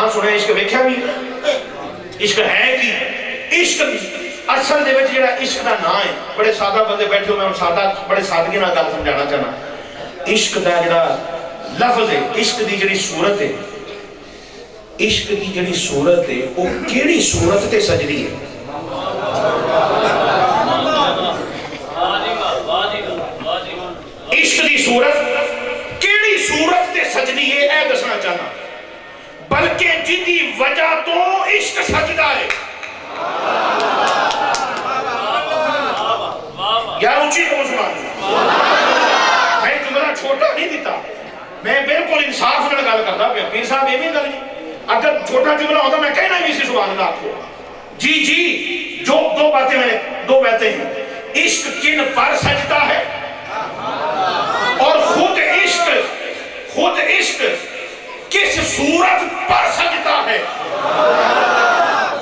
سنے عشق ویکھیا بھی عشق ہے کی عشق اصل دے وچ جڑا عشق دا نام ہے بڑے سادہ بندے بیٹھے ہو میں سادہ بڑے سادگی نال گل سمجھانا چاہنا عشق دا جڑا لفظ ہے عشق دی جڑی صورت ہے عشق دی جڑی صورت ہے وہ کیڑی صورت تے سجدی ہے عشق دی صورت کیڑی صورت تے سجدی ہے اے دسنا چاہنا بلکہ جدی وجہ تو عشق سجدہ ہے یا اونچی کو مسلمان میں جملہ چھوٹا نہیں دیتا میں بالکل انصاف نہ گل کرتا پیر صاحب یہ بھی گل نہیں اگر چھوٹا جملہ ہوتا میں کہنا بھی اسی سبحان اللہ آپ کو جی جو دو باتیں ہیں عشق کن پر سجدہ ہے اور خود عشق کس صورت پر سجدہ ہے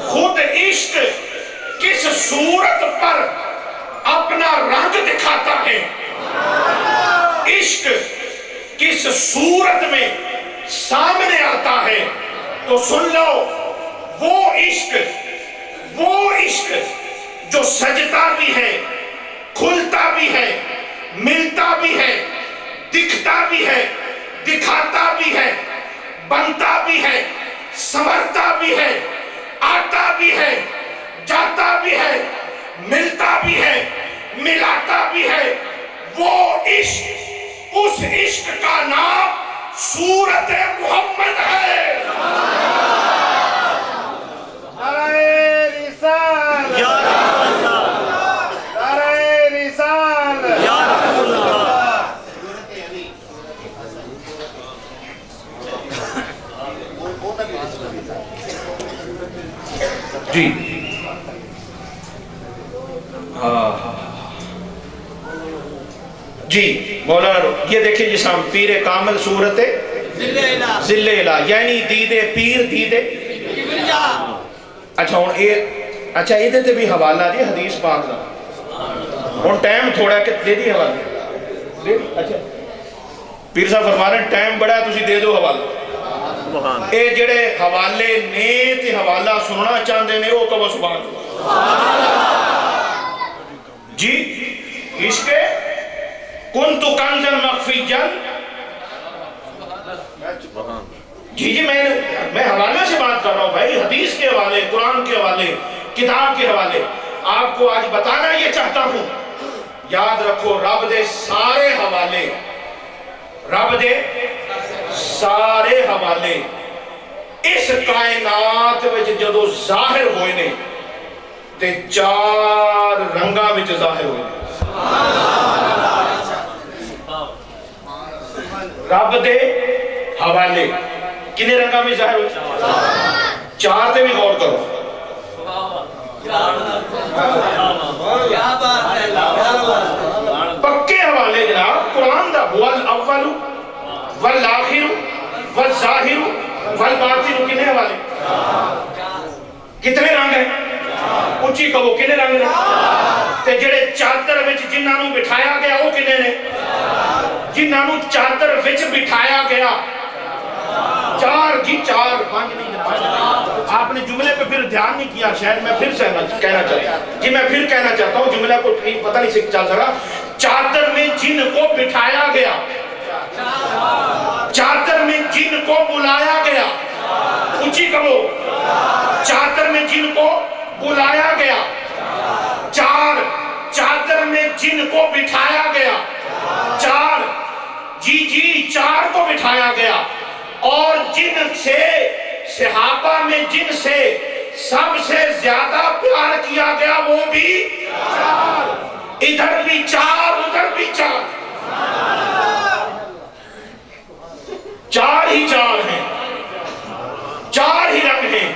خود عشق کس صورت پر اپنا رنگ دکھاتا ہے عشق کس صورت میں سامنے آتا ہے تو سن لو وہ عشق جو سجدہ بھی ہے کھلتا بھی ہے ملتا بھی ہے دکھتا بھی ہے دکھاتا بھی ہے بنتا بھی ہے سنورتا بھی ہے آتا بھی ہے جاتا بھی ہے ملتا بھی ہے ملاتا بھی ہے وہ عشق اس عشق کا نام سورت محمد ہے جی جی مولانا یہ دیکھیں جس ہم پیر کامل صورت ذل الہ یعنی دید پیر دید اچھا یہ تے بھی حوالہ دی حدیث پاک دا اور ٹائم تھوڑا کہ دے دی حوالہ اچھا پیر صاحب فرما رہے ہیں ٹائم بڑا ہے تسی دے دو حوالہ اے جڑے حوالے نے تے حوالہ سننا چاہندے نے وہ کہو سبحان جی عشق کنت کنزا مخفیا جی میں حوالے سے بات کر رہا ہوں بھائی حدیث کے حوالے قرآن کے حوالے کتاب کے حوالے آپ کو آج بتانا یہ چاہتا ہوں یاد رکھو رب دے سارے حوالے اس کائنات وچ جدو ظاہر ہوئے نے تے چار رنگاں وچ ظاہر ہوئے نے رب دے حوالے کنے رنگاں وچ ظاہر ہوئے چار تے بھی غور کرو پکے حوالے جناب قرآن دا والاول والآخر والظاہر والباطن کنے حوالے کتنے رنگ ہیں اونچی کہو کنے رنگ ہیں تے جڑے چادر وچ جنہاں نوں بٹھایا گیا وہ کنے نے جنہاں نوں چادر وچ بٹھایا گیا چار جی چار پانچ نہیں جناب آپ نے جملے پہ پھر دھیان نہیں کیا شاید میں پھر کہنا چاہتا جی میں پھر کہنا چاہتا ہوں جملے کو پتہ نہیں چل سکا چادر میں جن کو بٹھایا گیا چادر میں جن کو بلایا گیا اونچی کہو چادر میں جن کو بلایا گیا چار چادر میں جن کو بٹھایا گیا چار جی چار کو بٹھایا گیا اور جن سے صحابہ میں جن سے سب سے زیادہ پیار کیا گیا وہ بھی چار ادھر بھی چار ادھر بھی چار چار ہی چار ہیں چار ہی رنگ ہیں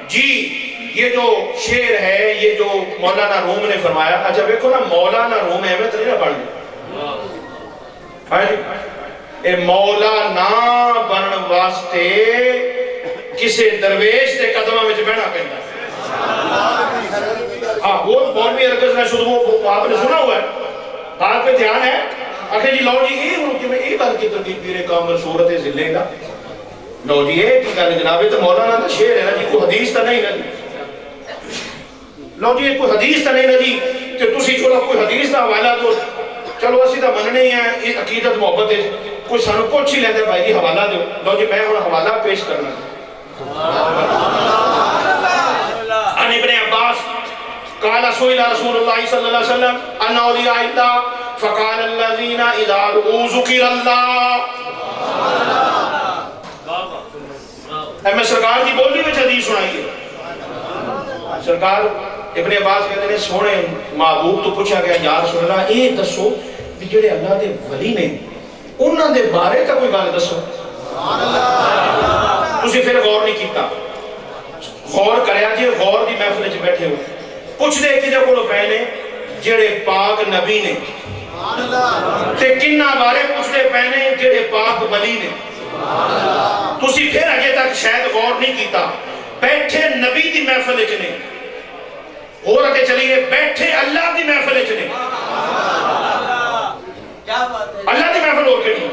جی یہ جو شعر ہے یہ جو مولانا روم نے فرمایا اچھا دیکھو نا مولانا روم ہے میں تو نہیں نہ پڑھ گئی اے مولانا بنن واسطے کسے درویش دے قدمہ میں بہنا پہنتا ہاں وہ مولوی ارکز نے شروع وہ آپ نے سنا ہوا ہے بات پہ دھیان ہے آخر جی لو جی یہ بلکہ ترکیب پیر کامل صورت ذلے گا لو جی یہ کی گل جناب تو مولانا کا شعر ہے نا جی، کوئی حدیث تو نہیں نا جی. لو جی کوئی حدیث تو نہیں نا جی، تو تسی چلو کوئی حدیث کا حوالہ دو، چلو اسی تو مننے ہی ہیں اس عقیدت محبت ہے، کوئی سانو پوچھ ہی لیندے بھائی جی حوالہ دو. لو جی میں ہوں حوالہ پیش کرنا. عن ابن عباس قال سئل رسول اللہ صلی اللہ علیہ وسلم عن اولیاء اللہ فقال الذین اذا رؤوا ذکر اللہ. میں سرکار کی بولی میں حدیث سنائی ہے. سرکار ابن عباس کہتے ہیں سونے محبوب تو پوچھا گیا یا رسول اللہ یہ دسو کہ جڑے اللہ دے ولی نے انہاں دے بارے تا کوئی گل دسو. تسی پھر غور نہیں کیتا. غور کریا جی، غور دی محفل وچ بیٹھے ہو پوچھ دے کہ کولوں پے نے جڑے پاک نبی نے تے کنہ بارے پوچھ دے پے نے جڑے پاک ولی نے. تسی پھر اجے تک شاید غور نہیں کیتا. بیٹھے نبی دی محفل وچ نے، اور اگے چلیے بیٹھے اللہ دی محفل وچ نے. اللہ دی محفل اور کیڑی؟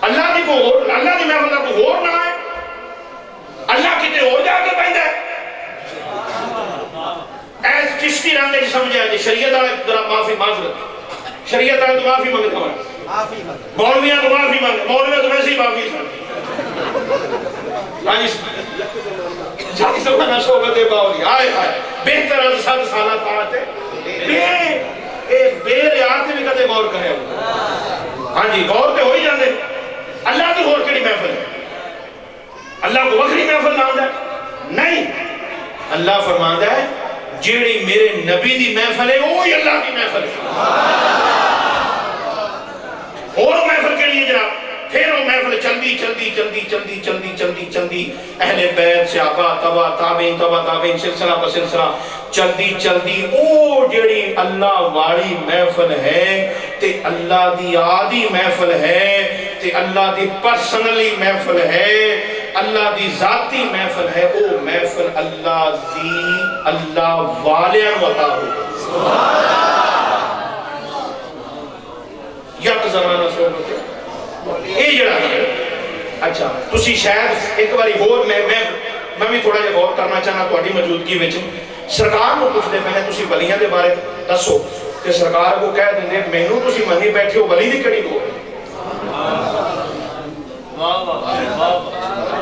اللہ دی کو اللہ دی محفل دا کوئی اور نہ ہے. اللہ کتے اور جا کے بیندا ہے. ایس چشتی رنگ وچ سمجھا جی شریعت والے ذرا معافی معذرت، شریعت والے تو معافی منگتا ہوں، مولویاں تو معافی مانگ، مولویاں تو ویسے ہی معافی سن. ہاں جی جاتی سبحانہ صحبت باولی آئے آئے بہتر از 7 سالہ طاعت ہے. بے ریاض بھی کدے غور کرے. ہاں جی غور تے ہوئی جاندے. اللہ دی غور کیڑی محفل ہے؟ اللہ کو وکری محفل نام ہے نہیں. اللہ فرماندا ہے جیڑی میرے نبی دی محفل ہے وہی اللہ کی محفل ہے. اور محفل کے لیے جناب پھر وہ محفل چلدی چلدی چلدی چلدی چلدی چلدی چلدی اہل بیت صحابہ تبع تابعین سلسلہ پر سلسلہ چلدی چلدی او جڑی اللہ والی محفل ہے تے اللہ دی آدی محفل ہے تے اللہ دی پرسنلی محفل ہے، اللہ دی ذاتی محفل ہے. او محفل اللہ دی اللہ والیاں عطا ہو. یک زمانہ سوچو اے جڑا ہے. اچھا تسی شاید ایک باری اور میں بھی تھوڑا جہا غور کرنا چاہنا تہاڈی موجودگی وچ. سرکار کو پوچھدے پے نے تسی ولیاں دے بارے دسو تے سرکار کو کہہ دیندے مینوں تسی منی بیٹھے ہو ولی دی کڑی کو. واہ واہ واہ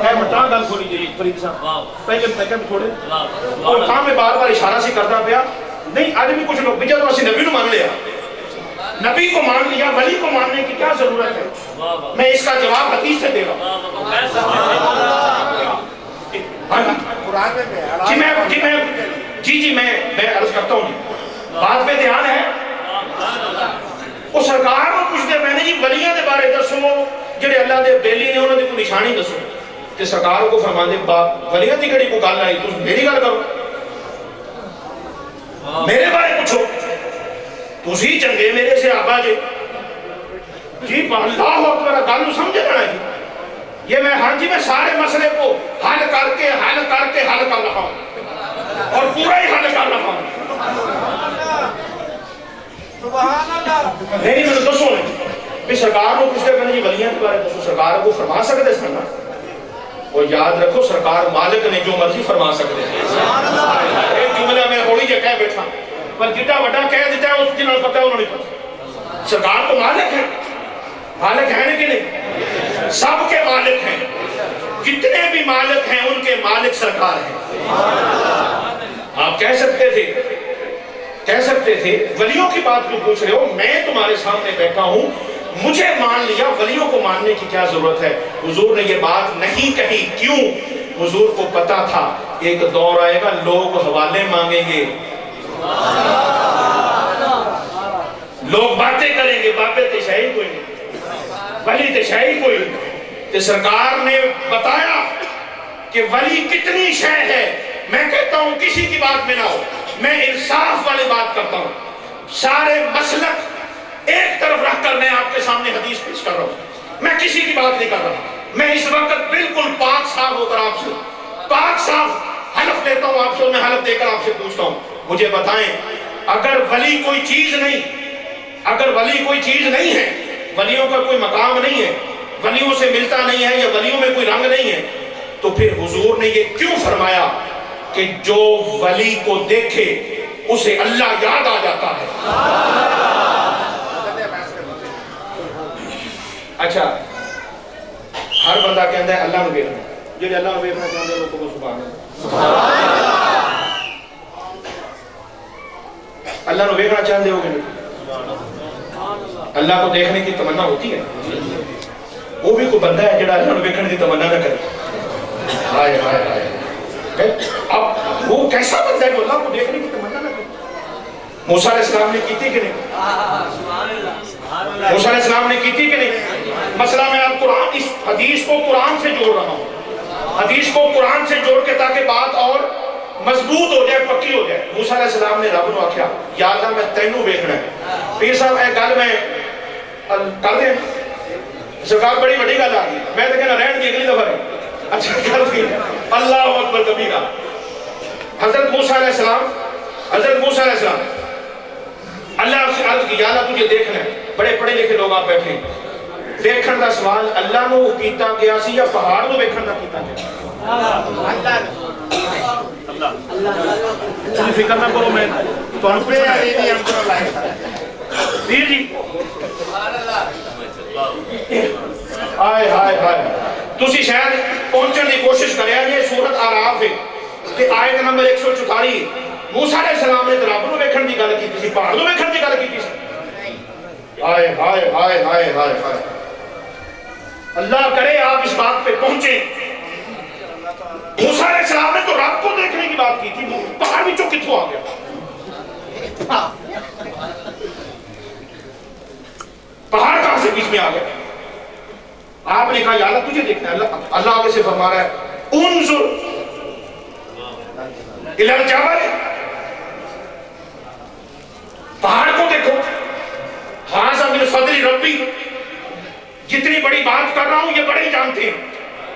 ہے مٹا گل تھوڑی جی فرید صاحب پہلے سیکنڈ تھوڑے اور کام میں بار بار اشارہ سی کرتا پیا. نہیں آج بھی کچھ لوگ بھی جب اسی نبی کو مان لیا، نبی کو مان لیا، ولی کو ماننے کی کیا ضرورت ہے؟ میں اس کا جواب حدیث سے دے رہا ہوں. جی میں عرض کرتا ہوں جی بات پہ دھیان ہے. وہ سرکار کو پوچھتے میں نے جی ولیاں دے بارے دسو جڑے اللہ دے بیلی نے انہوں نے کوئی نشانی دسو تے سرکار کو فرماندے ولیاں دی کڑی کو گل آئی تم میری گل کرو، میرے بارے پوچھو. تسی چنگے میرے سے آبا جی اللہ اکبر گل سمجھے نا جی. یہ میں ہاں جی میں سارے مسئلے کو حل کر کے حل کر رہا ہوں اور پورا ہی حل کر رہا ہوں. نہیں میں دسو بھی سرکار کو پوچھتے کہ جی ولیاں کے بارے دسو، سرکار کو فرما سکتے سن نا. اور یاد رکھو سرکار مالک نے جو مرضی فرما سکتے ہیں. ایک جملہ میں ہوئی جا کہہ بیٹھا پر جتنا بڑا کہہ دیتا ہے اس جنہوں پتہ ہے انہوں نے پتہ. سرکار تو مالک ہے، مالک ہے کہ نہیں؟ سب کے مالک ہیں، جتنے بھی مالک ہیں ان کے مالک سرکار ہیں. آپ کہہ سکتے تھے ولیوں کی بات کیوں پوچھ رہے ہو؟ میں تمہارے سامنے بیٹھا ہوں، مجھے مان لیا، ولیوں کو ماننے کی کیا ضرورت ہے؟ حضور نے یہ بات نہیں کہی. کیوں؟ حضور کو پتا تھا ایک دور آئے گا لوگ حوالے مانگیں گے، لوگ باتیں کریں گے، باتیں تے شاہی کوئی نہیں، ولی تے شاہی کوئی نہیں. تے سرکار نے بتایا کہ ولی کتنی شے ہے. میں کہتا ہوں کسی کی بات میں نہ ہو، میں انصاف والی بات کرتا ہوں. سارے مسلک ایک طرف رکھ کر میں آپ کے سامنے حدیث پیش کر رہا ہوں، میں کسی کی بات نہیں کر رہا. میں اس وقت بالکل پاک صاف ہو کر آپ سے پاک صاف حلف لیتا ہوں آپ سے، میں حلف دے کر آپ سے پوچھتا ہوں مجھے بتائیں اگر ولی کوئی چیز نہیں ہے، ولیوں کا کوئی مقام نہیں ہے، ولیوں سے ملتا نہیں ہے یا ولیوں میں کوئی رنگ نہیں ہے، تو پھر حضور نے یہ کیوں فرمایا کہ جو ولی کو دیکھے اسے اللہ یاد آ جاتا ہے؟ اچھا، ہر بندہ کہتا ہے اللہ نو ویکھنا، جی اللہ نو ویکھنا چاہتے ہیں لوگوں کو سبحان اللہ، اللہ نو ویکھنا چاہتے ہو گے؟ اللہ کو دیکھنے کی تمنا ہوتی ہے؟ وہ بھی کوئی بندہ ہے جڑا اللہ نو ویکھنے کی تمنا نہ کرے؟ ہائے ہائے ہائے، اب وہ کیسا بندہ ہے جو اللہ کو دیکھنے کی تمنا نہ کرے؟ موسیٰ علیہ السلام نے کی تھی کہ نہیں؟ موسیٰ علیہ السلام نے کی تھی کہ نہیں؟ مسئلہ میں آپ قرآن، اس حدیث کو قرآن سے جوڑ رہا ہوں، حدیث کو قرآن سے جوڑ کے تاکہ بات اور مضبوط ہو جائے، پکی ہو جائے۔ موسیٰ علیہ السلام نے رب نو آکھیا یا اللہ میں تینوں ویکھنا ہے۔ پیر صاحب اے گل میں کر دیں، سرکار بڑی بڑی گل آ گئی، میں تو کہنا رہن دی اگلی دفعہ ہے۔ اچھا کر دی، اللہ اکبر کبیرہ۔ حضرت موسیٰ علیہ السلام، حضرت موسیٰ علیہ السلام اللہ سے عرض کی یا اللہ تجھے دیکھنا ہے، بڑے پڑھے لکھے لوگ آپ بیٹھے، دیکھن دا سوال اللہ نو کیتا گیا سی یا پہاڑ نو دیکھن دا کیتا گیا؟ اللہ فکر نہ کرو، میں تو ان پہ جی آئے ہائے ہائے، تسی شاید پہنچن دی کوشش کریا، یہ سورت آراف ہے کہ آیت نمبر 144، موسیٰ علیہ السلام نے رب نو ویکھن دی گل کیتی سی، پہاڑ نو ویکھن دی گل کیتی سی؟ ہائے ہائے ہائے ہائے ہائے ہائے، اللہ کرے آپ اس بات پہ پہنچیں۔ موسیٰ علیہ السلام نے تو رب کو دیکھنے کی بات کی تھی، پہاڑ بھی چو کتھوں آ گیا؟ پہاڑ کہاں سے بیچ میں آ گیا؟ آپ نے کہا یا اللہ تجھے دیکھنا ہے، اللہ آگے سے فرما رہا ہے انظر الی الجبل، پہاڑ کو دیکھو، ھذا من فضل ربی، جتنی بڑی بات کر رہا ہوں یہ بڑے ہی جانتے ہیں،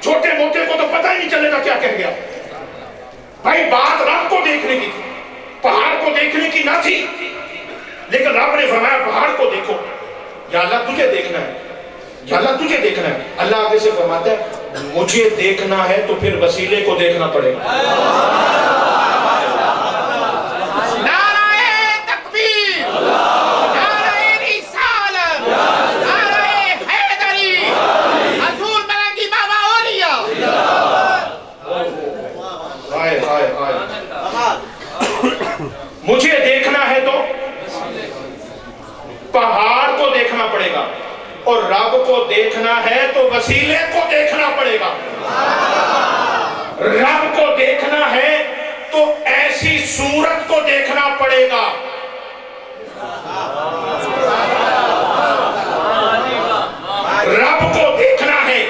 چھوٹے موٹے کو تو پتہ ہی نہیں چلے گا کیا کہہ گیا۔ بھائی بات رب کو دیکھنے کی تھی، پہاڑ کو دیکھنے کی نہ تھی، لیکن رب نے فرمایا پہاڑ کو دیکھو، یا اللہ تجھے دیکھنا ہے، یا اللہ تجھے دیکھنا ہے۔ اللہ آگے سے فرماتا ہے مجھے دیکھنا ہے تو پھر وسیلے کو دیکھنا پڑے گا۔ مجھے دیکھنا ہے تو پہاڑ کو دیکھنا پڑے گا، اور رب کو دیکھنا ہے تو وسیلے کو دیکھنا پڑے گا۔ رب کو دیکھنا ہے تو ایسی صورت کو دیکھنا پڑے گا، رب کو دیکھنا ہے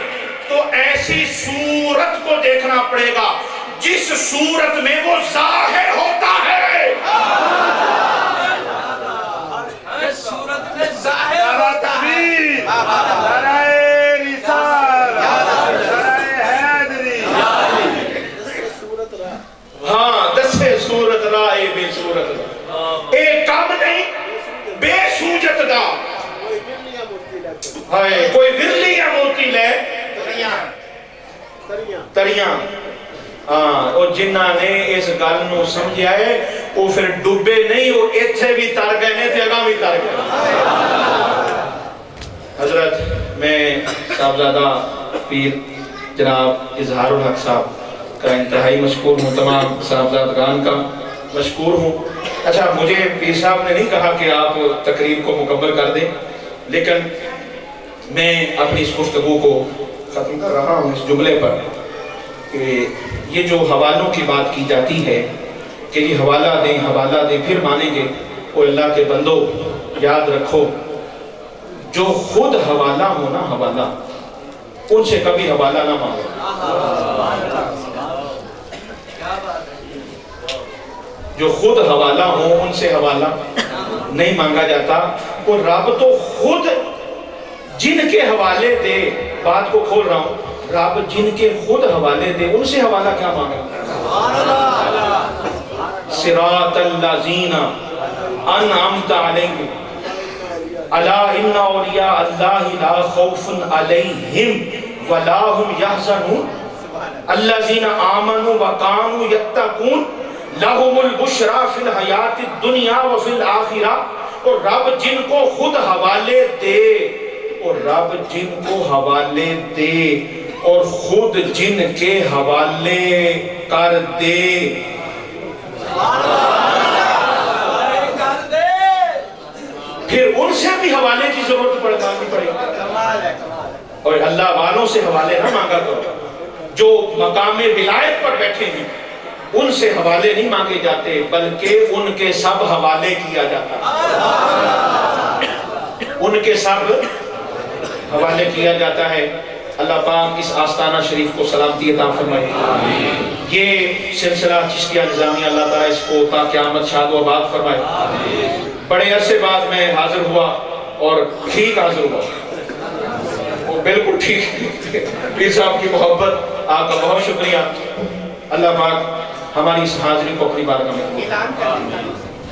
تو ایسی صورت کو دیکھنا پڑے گا جس صورت میں وہ ظاہر ہوتا ہے۔ ہاں دسے صورت رائے بے صورت، ایک کام نہیں بے سوجت دا، ہائے کوئی ورلی یا موتی لے تریاں، ہاں اور جنہ نے اس گل نو سمجھا ہے وہ پھر ڈوبے نہیں، وہ ایتھے بھی تر گئے نے تے اگاں بھی تر گئے۔ حضرت میں صاحبزادہ پیر جناب اظہار الحق صاحب کا انتہائی مشکور ہوں، تمام صاحبزادگان کا مشکور ہوں۔ اچھا مجھے پیر صاحب نے نہیں کہا کہ آپ تقریر کو مکمل کر دیں، لیکن میں اپنی اس گفتگو کو ختم کر رہا ہوں اس جملے پر کہ یہ جو حوالوں کی بات کی جاتی ہے کہ یہ حوالہ دیں پھر مانیں گے، وہ اللہ کے بندو یاد رکھو جو خود حوالہ ہونا حوالہ، ان سے کبھی حوالہ نہ مانگو۔ جو خود حوالہ ہو ان سے حوالہ نہیں مانگا جاتا، اور رب تو خود جن کے حوالے دے، بات کو کھول رہا ہوں، رب جن کے خود حوالے دے ان سے حوالہ کیا مانگا؟ صراط الذین انعمت علیہم، الا ان اولیاء اللہ لا خوف علیہم ولا هم یحزنون الذین آمنوا وکانوا یتقون لہم البشریٰ فی الحیات الدنیا وفی الآخرہ. اور رب جن کو خود حوالے دے، اور رب جن کو حوالے دے اور خود جن کے حوالے کر دے. پھر ان سے بھی حوالے کی ضرورت پڑے گی. اور اللہ والوں سے حوالے نہ مانگا کرو. جو مقام ولایت پر بیٹھے ہیں ان سے حوالے نہیں مانگے جاتے، بلکہ ان کے سب حوالے کیا جاتا ہے. ان کے سب حوالے کیا جاتا ہے. اللہ پاک اس آستانہ شریف کو سلامتی عطا فرمائے. یہ سلسلہ چشتیہ نظامیہ اللہ تعالیٰ اس کو تا قیامت شاد و آباد فرمائے. بڑے عرصے بعد میں حاضر ہوا اور ٹھیک حاضر ہوا، وہ بالکل ٹھیک. پیر صاحب کی محبت، آپ کا بہت شکریہ. اللہ پاک ہماری اس حاضری کو اپنی بارگاہ میں